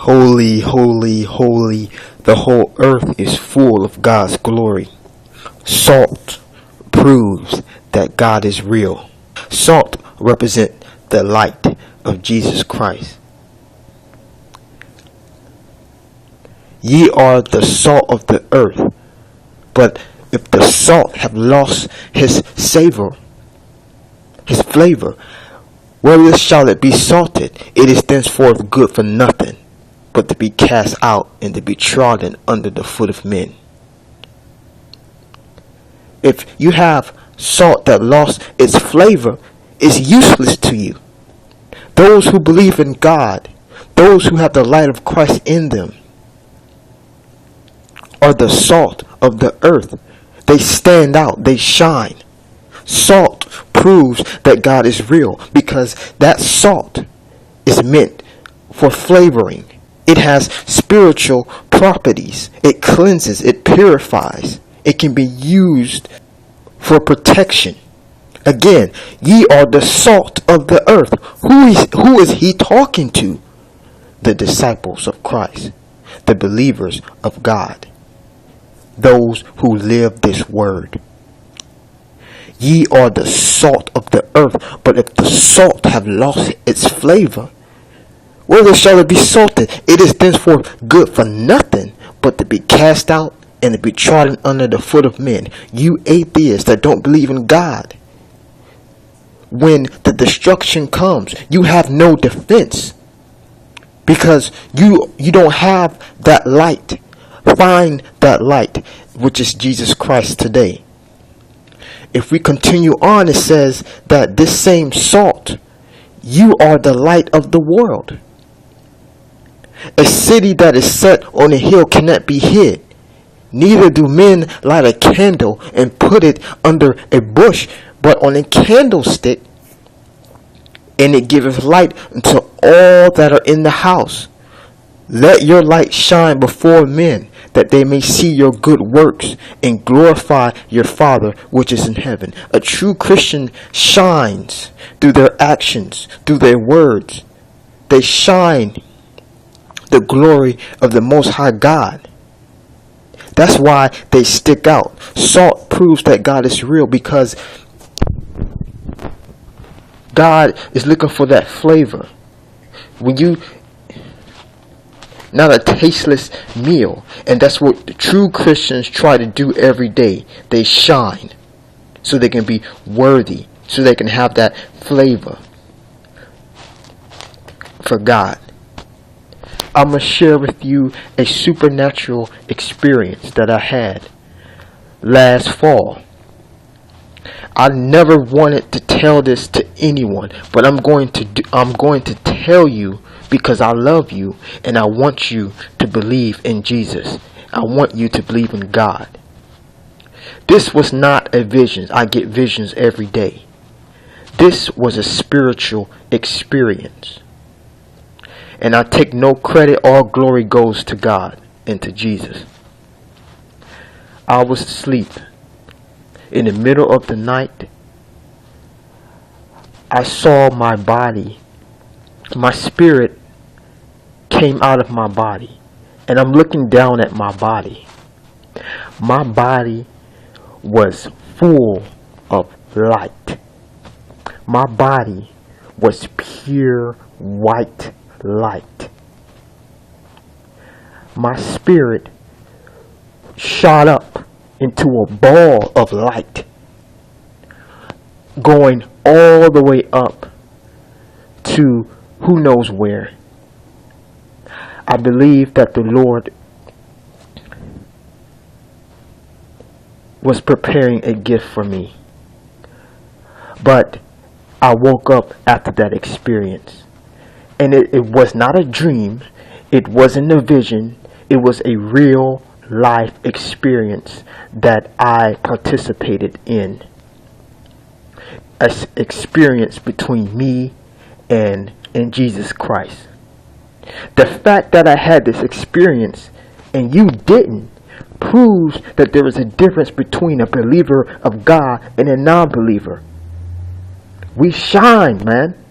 Holy, holy, holy, the whole earth is full of God's glory. Salt proves that God is real. Salt represents the light of Jesus Christ. Ye are the salt of the earth, but if the salt have lost his savor, his flavor, wherewith shall it be salted? It is thenceforth good for nothing, but to be cast out and to be trodden under the foot of men. If you have salt that lost its flavor, it's useless to you. Those who believe in God, those who have the light of Christ in them, are the salt of the earth. They stand out, they shine. Salt proves that God is real because that salt is meant for flavoring. It has spiritual properties. It cleanses, it purifies. It can be used for protection. Again, ye are the salt of the earth. Who is he talking to? The disciples of Christ, the believers of God, those who live this word. Ye are the salt of the earth, but if the salt have lost its flavor, whether shall it be salted? It is thenceforth good for nothing, but to be cast out and to be trodden under the foot of men. You atheists that don't believe in God, when the destruction comes, you have no defense because you don't have that light. Find that light, which is Jesus Christ today. If we continue on, it says that this same salt, you are the light of the world. A city that is set on a hill cannot be hid. Neither do men light a candle and put it under a bush, but on a candlestick, and it giveth light unto all that are in the house. Let your light shine before men, that they may see your good works and glorify your Father which is in heaven. A true Christian shines through their actions, through their words. They shine the glory of the Most High God. That's why they stick out. Salt proves that God is real because God is looking for that flavor. When you not a tasteless meal. And that's what the true Christians try to do every day. They shine so they can be worthy, so they can have that flavor for God. I'm going to share with you a supernatural experience that I had last fall. I never wanted to tell this to anyone, but I'm going to tell you because I love you and I want you to believe in Jesus. I want you to believe in God. This was not a vision. I get visions every day. This was a spiritual experience. And I take no credit. All glory goes to God and to Jesus. I was asleep. In the middle of the night, I saw my body. My spirit came out of my body. And I'm looking down at my body. My body was full of light. My body was pure white light. My spirit shot up into a ball of light, going all the way up to who knows where. I believe that the Lord was preparing a gift for me. But I woke up after that experience. And it was not a dream. It wasn't a vision. It was a real life experience that I participated in. An experience between me and Jesus Christ. The fact that I had this experience and you didn't proves that there is a difference between a believer of God and a non-believer. We shine, man.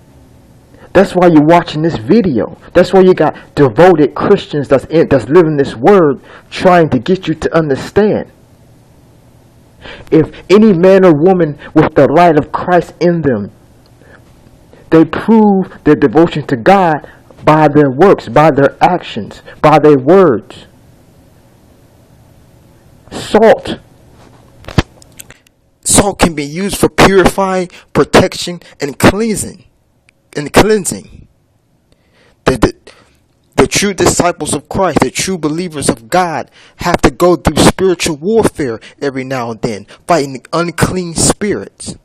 That's why you're watching this video. That's why you got devoted Christians that's living this word, trying to get you to understand. If any man or woman with the light of Christ in them, they prove their devotion to God by their works, by their actions, by their words. Salt can be used for purifying, protection, and cleansing. The true disciples of Christ, the true believers of God, have to go through spiritual warfare every now and then, fighting unclean spirits.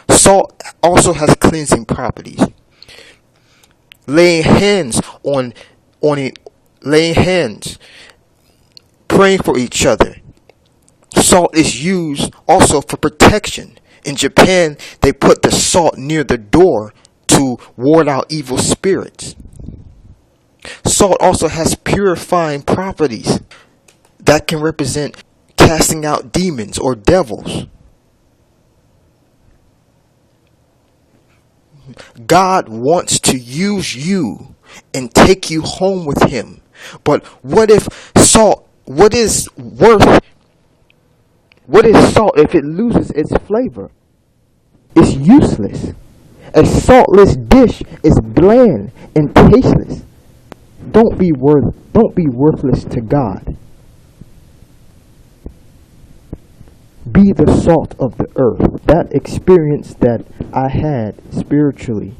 Salt also has cleansing properties. Laying hands on it, laying hands, praying for each other. Salt is used also for protection. In Japan, they put the salt near the door to ward out evil spirits. Salt also has purifying properties that can represent casting out demons or devils. God wants to use you and take you home with him. But what is salt if it loses its flavor? It's useless. A saltless dish is bland and tasteless. Don't be worthless to God. Be the salt of the earth. That experience that I had spiritually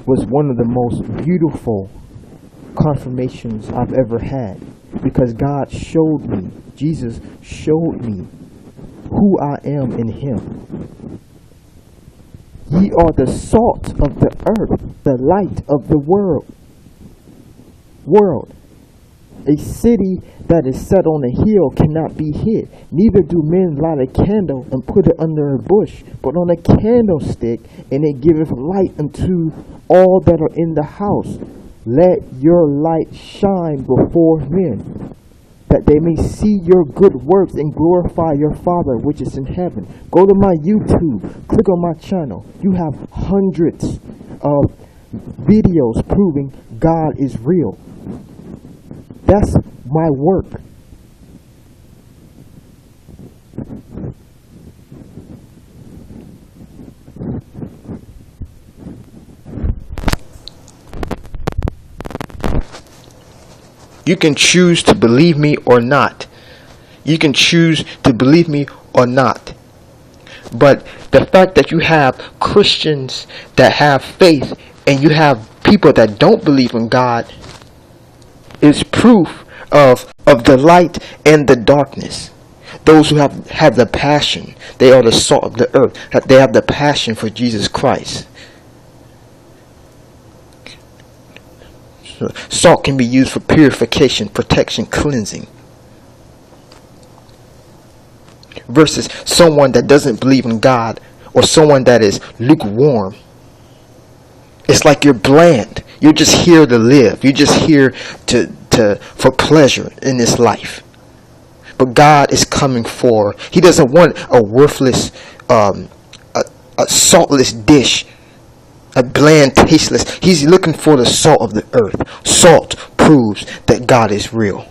was one of the most beautiful confirmations I've ever had, because God showed me, Jesus showed me who I am in him. Ye are the salt of the earth, the light of the world. A city that is set on a hill cannot be hid. Neither do men light a candle and put it under a bush, but on a candlestick, and it giveth light unto all that are in the house. Let your light shine before men, that they may see your good works and glorify your Father which is in heaven. Go to my YouTube, click on my channel. You have hundreds of videos proving God is real. That's my work. You can choose to believe me or not. You can choose to believe me or not. But the fact that you have Christians that have faith and you have people that don't believe in God is proof of the light and the darkness. Those who have the passion, they are the salt of the earth. They have the passion for Jesus Christ. Salt can be used for purification, protection, cleansing. Versus someone that doesn't believe in God, or someone that is lukewarm. It's like you're bland. You're just here to live. You're just here for pleasure in this life. But God is coming for. He doesn't want a worthless, a saltless dish. A bland, tasteless. He's looking for the salt of the earth. Salt proves that God is real.